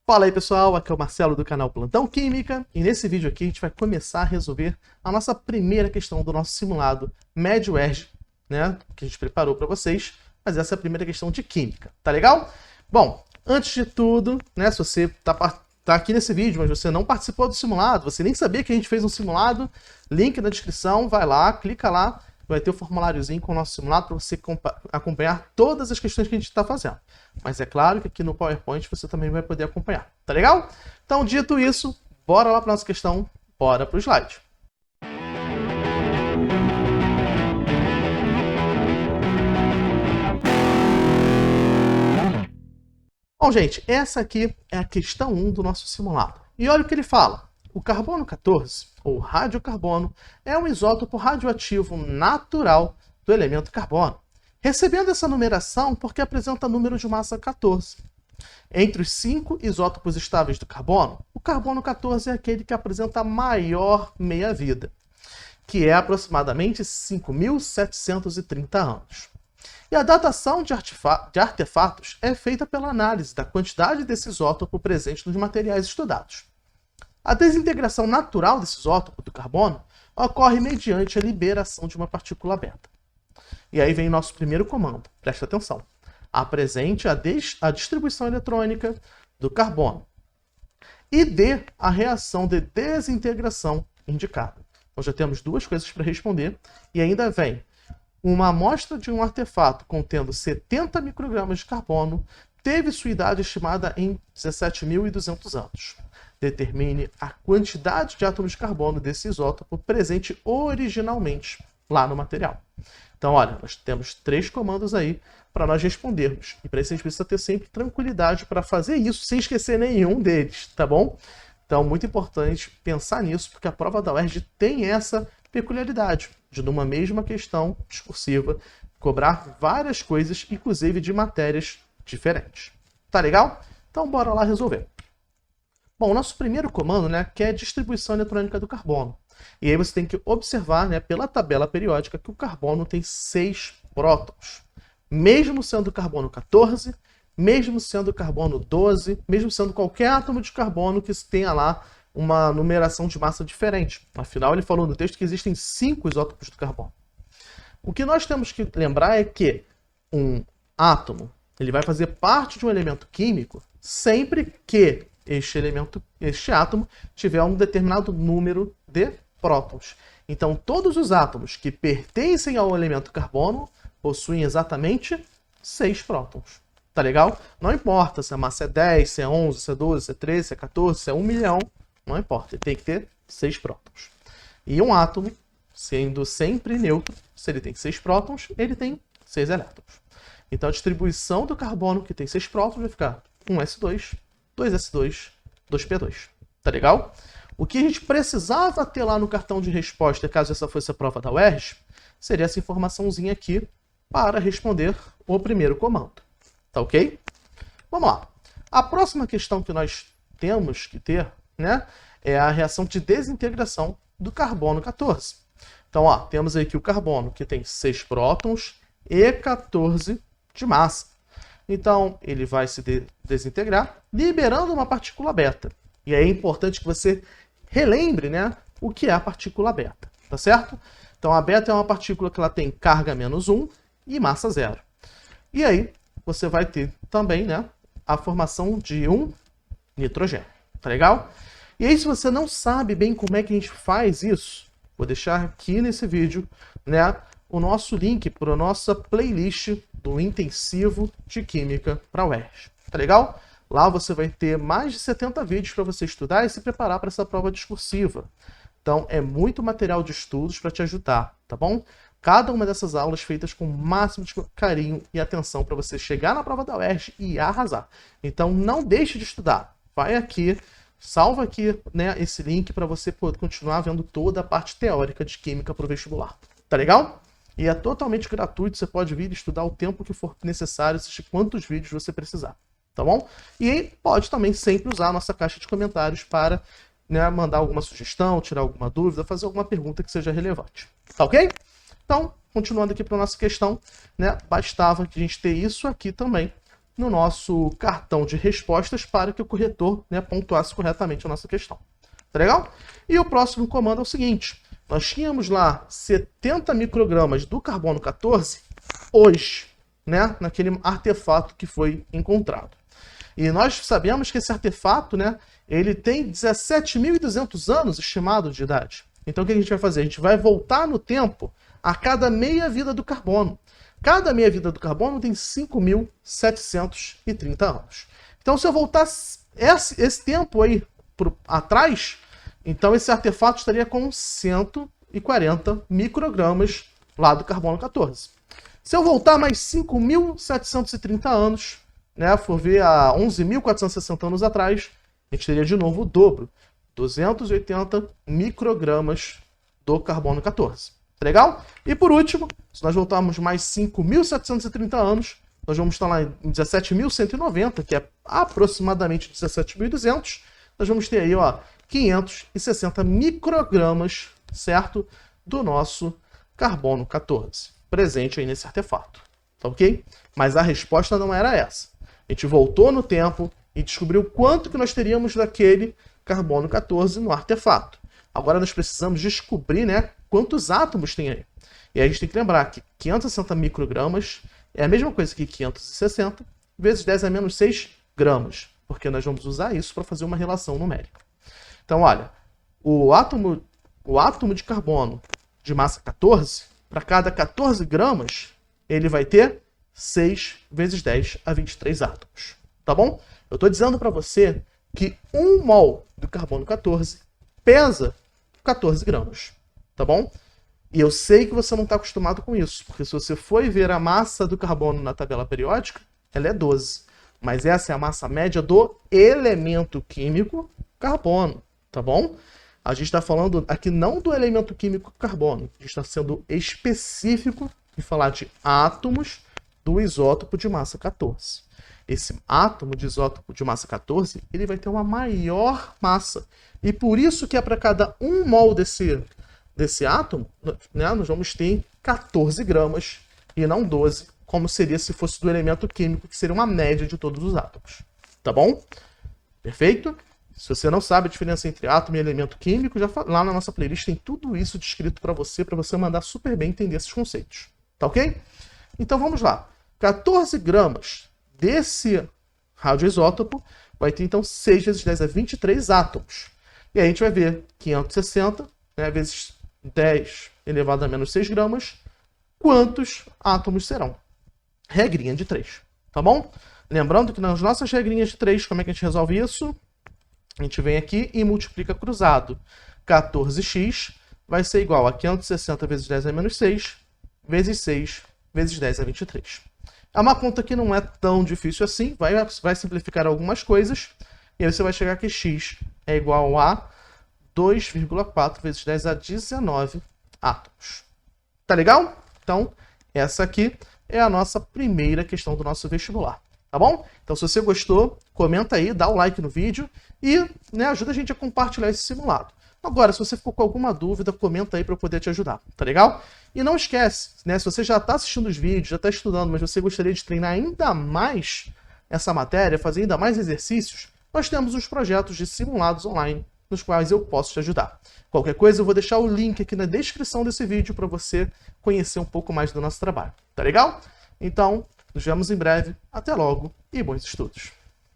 Fala aí pessoal, aqui é o Marcelo do canal Plantão Química e nesse vídeo aqui a gente vai começar a resolver a nossa primeira questão do nosso simulado Med-UERJ, né, que a gente preparou para vocês, mas essa é a primeira questão de Química, tá legal? Bom, antes de tudo, né, se você tá aqui nesse vídeo, mas você não participou do simulado, você nem sabia que a gente fez um simulado, link na descrição, vai lá, clica lá, vai ter o formuláriozinho com o nosso simulado para você acompanhar todas as questões que a gente está fazendo. Mas é claro que aqui no PowerPoint você também vai poder acompanhar, tá legal? Então, dito isso, bora lá para nossa questão, bora para o slide. Bom, gente, essa aqui é a questão 1 do nosso simulado. E olha o que ele fala. O carbono 14, ou radiocarbono, é um isótopo radioativo natural do elemento carbono, recebendo essa numeração porque apresenta número de massa 14. Entre os 5 isótopos estáveis do carbono, o carbono 14 é aquele que apresenta maior meia-vida, que é aproximadamente 5.730 anos. E a datação de artefatos é feita pela análise da quantidade desse isótopo presente nos materiais estudados. A desintegração natural desse isótopo do carbono ocorre mediante a liberação de uma partícula beta. E aí vem o nosso primeiro comando, presta atenção. Apresente a distribuição eletrônica do carbono e dê a reação de desintegração indicada. Então já temos duas coisas para responder e ainda vem uma amostra de um artefato contendo 70 microgramas de carbono teve sua idade estimada em 17.200 anos. Determine a quantidade de átomos de carbono desse isótopo presente originalmente lá no material. Então, olha, nós temos 3 comandos aí para nós respondermos. E para isso a gente precisa ter sempre tranquilidade para fazer isso sem esquecer nenhum deles, tá bom? Então, muito importante pensar nisso, porque a prova da UERJ tem essa peculiaridade de, numa mesma questão discursiva, cobrar várias coisas, inclusive de matérias diferentes. Tá legal? Então, bora lá resolver. Bom, o nosso primeiro comando, né, que é a distribuição eletrônica do carbono. E aí você tem que observar, né, pela tabela periódica que o carbono tem 6 prótons. Mesmo sendo carbono 14, mesmo sendo carbono 12, mesmo sendo qualquer átomo de carbono que tenha lá uma numeração de massa diferente. Afinal, ele falou no texto que existem 5 isótopos do carbono. O que nós temos que lembrar é que um átomo ele vai fazer parte de um elemento químico sempre que este átomo tiver um determinado número de prótons. Então, todos os átomos que pertencem ao elemento carbono possuem exatamente 6 prótons. Tá legal? Não importa se a massa é 10, se é 11, se é 12, se é 13, se é 14, se é 1 milhão. Não importa. Ele tem que ter 6 prótons. E um átomo, sendo sempre neutro, se ele tem 6 prótons, ele tem 6 elétrons. Então, a distribuição do carbono que tem 6 prótons vai ficar 1s2, 2s2, 2p2. Tá legal? O que a gente precisava ter lá no cartão de resposta, caso essa fosse a prova da UERJ, seria essa informaçãozinha aqui para responder o primeiro comando. Tá ok? Vamos lá. A próxima questão que nós temos que ter, né, é a reação de desintegração do carbono 14. Então, ó, temos aqui o carbono que tem 6 prótons e 14 de massa. Então, ele vai se desintegrar, liberando uma partícula beta. E aí é importante que você relembre, né, o que é a partícula beta, tá certo? Então, a beta é uma partícula que ela tem carga menos 1 e massa 0. E aí, você vai ter também, né, a formação de um nitrogênio, tá legal? E aí, se você não sabe bem como é que a gente faz isso, vou deixar aqui nesse vídeo, né, o nosso link para a nossa playlist do Intensivo de Química para a UERJ. Tá legal? Lá você vai ter mais de 70 vídeos para você estudar e se preparar para essa prova discursiva. Então, é muito material de estudos para te ajudar, tá bom? Cada uma dessas aulas feitas com o máximo de carinho e atenção para você chegar na prova da UERJ e arrasar. Então, não deixe de estudar. Vai aqui, salva aqui, né, esse link para você poder continuar vendo toda a parte teórica de Química para o vestibular. Tá legal? E é totalmente gratuito, você pode vir estudar o tempo que for necessário, assistir quantos vídeos você precisar, tá bom? E pode também sempre usar a nossa caixa de comentários para, né, mandar alguma sugestão, tirar alguma dúvida, fazer alguma pergunta que seja relevante, tá ok? Então, continuando aqui para a nossa questão, né, bastava que a gente ter isso aqui também no nosso cartão de respostas para que o corretor, né, pontuasse corretamente a nossa questão. Tá legal? E o próximo comando é o seguinte. Nós tínhamos lá 70 microgramas do carbono 14 hoje, né, naquele artefato que foi encontrado. E nós sabemos que esse artefato, né, ele tem 17.200 anos estimado de idade. Então o que a gente vai fazer? A gente vai voltar no tempo a cada meia-vida do carbono. Cada meia-vida do carbono tem 5.730 anos. Então se eu voltar esse tempo aí atrás, então esse artefato estaria com 140 microgramas lá do carbono 14. Se eu voltar mais 5.730 anos, né, for ver a 11.460 anos atrás, a gente teria de novo o dobro, 280 microgramas do carbono 14. Tá legal? E por último, se nós voltarmos mais 5.730 anos, nós vamos estar lá em 17.190, que é aproximadamente 17.200, nós vamos ter aí, ó, 560 microgramas, certo, do nosso carbono 14, presente aí nesse artefato, tá ok? Mas a resposta não era essa. A gente voltou no tempo e descobriu quanto que nós teríamos daquele carbono 14 no artefato. Agora nós precisamos descobrir, né, quantos átomos tem aí. E aí a gente tem que lembrar que 560 microgramas é a mesma coisa que 560 vezes 10 a menos 6 gramas, porque nós vamos usar isso para fazer uma relação numérica. Então, olha, o átomo de carbono de massa 14, para cada 14 gramas, ele vai ter 6 vezes 10 a 23 átomos. Tá bom? Eu estou dizendo para você que 1 mol do carbono 14 pesa 14 gramas. Tá bom? E eu sei que você não está acostumado com isso, porque se você for ver a massa do carbono na tabela periódica, ela é 12. Mas essa é a massa média do elemento químico carbono. Tá bom? A gente está falando aqui não do elemento químico carbono. A gente está sendo específico em falar de átomos do isótopo de massa 14. Esse átomo de isótopo de massa 14, ele vai ter uma maior massa. E por isso que é para cada 1 mol desse átomo, né, nós vamos ter 14 gramas e não 12, como seria se fosse do elemento químico, que seria uma média de todos os átomos. Tá bom? Perfeito? Se você não sabe a diferença entre átomo e elemento químico, lá na nossa playlist tem tudo isso descrito para você mandar super bem entender esses conceitos. Tá ok? Então vamos lá. 14 gramas desse radioisótopo vai ter então 6 vezes 10 a 23 átomos. E aí a gente vai ver 560, né, vezes 10 elevado a menos 6 gramas, quantos átomos serão? Regrinha de 3, tá bom? Lembrando que nas nossas regrinhas de 3, como é que a gente resolve isso? A gente vem aqui e multiplica cruzado. 14x vai ser igual a 560 vezes 10 a menos 6, vezes 6, vezes 10 a 23. É uma conta que não é tão difícil assim, vai simplificar algumas coisas, e aí você vai chegar que x é igual a 2,4 vezes 10 a 19 átomos. Tá legal? Então, essa aqui é a nossa primeira questão do nosso vestibular. Tá bom? Então, se você gostou, comenta aí, dá o like no vídeo e, né, ajuda a gente a compartilhar esse simulado. Agora, se você ficou com alguma dúvida, comenta aí para eu poder te ajudar, tá legal? E não esquece, né, se você já está assistindo os vídeos, já está estudando, mas você gostaria de treinar ainda mais essa matéria, fazer ainda mais exercícios, nós temos os projetos de simulados online, nos quais eu posso te ajudar. Qualquer coisa, eu vou deixar o link aqui na descrição desse vídeo para você conhecer um pouco mais do nosso trabalho, tá legal? Então, nos vemos em breve, até logo e bons estudos!